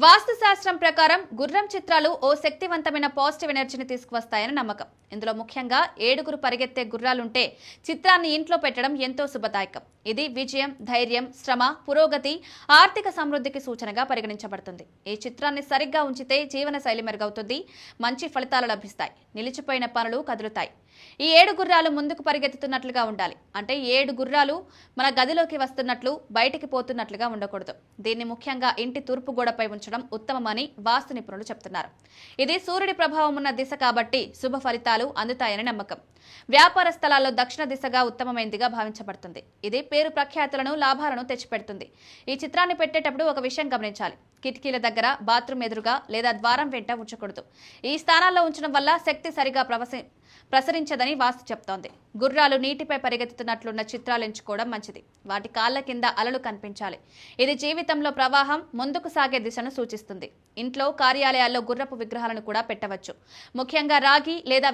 వాస్తు శాస్త్రం ప్రకారం గుర్రం చిత్రాలు ఓ శక్తివంతమైన పాజిటివ్ ఎనర్జీని తీసుకువస్తాయని నమ్మకం. ఇందులో ముఖ్యంగా 7 పరిగెత్తే గుర్రాలుంటే చిత్రాన్ని ఇంట్లో పెట్టడం ఎంతో శుభదాయకం. ఇది విజయం, ధైర్యం, శ్రమ, పురోగతి, ఆర్థిక సమృద్ధికి సూచనగా పరిగణించబడుతుంది. ఈ చిత్రాన్ని సరిగ్గా ఉంచితే జీవనశైలి మెరుగవుతుంది, మంచి ఫలితాలు లభిస్తాయి, నిలిచిపోయిన పనులు కదులుతాయి. ఈ 7 గుర్రాలు ముందుకు పరిగెత్తుతున్నట్లుగా ఉండాలి. అంటే 7 గుర్రాలు మన గదిలోకి వస్తున్నట్లు, బయటికి పోతున్నట్లుగా ఉండకూడదు. దీన్ని ముఖ్యంగా ఇంటి తూర్పు గోడపై ఉంచడం ఉత్తమమని వాస్తు నిపుణులు చెప్తున్నారు. ఇది సూర్యుడి ప్రభావం ఉన్న దిశ కాబట్టి శుభ ఫలితాలు అందుతాయని నమ్మకం. వ్యాపార స్థలాల్లో దక్షిణ దిశగా ఉత్తమమైనదిగా భావించబడుతుంది. ఇది పేరు ప్రఖ్యాతులను, లాభాలను తెచ్చిపెడుతుంది. ఈ చిత్రాన్ని పెట్టేటప్పుడు ఒక విషయం గమనించాలి. కిటికీల దగ్గర, బాత్రూమ్ ఎదురుగా లేదా ద్వారం వెంట ఉంచకూడదు. ఈ స్థానాల్లో ఉంచడం వల్ల శక్తి సరిగా ప్రసరించదని వాస్తు చెప్తోంది. గుర్రాలు నీటిపై పరిగెత్తుతున్నట్లున్న చిత్రాలు ఎంచుకోవడం మంచిది. వాటి కాళ్ల కింద అలలు కనిపించాలి. ఇది జీవితంలో ప్రవాహం, ముందుకు సాగే దిశను సూచిస్తుంది. ఇంట్లో, కార్యాలయాల్లో గుర్రపు విగ్రహాలను కూడా పెట్టవచ్చు. ముఖ్యంగా రాగి లేదా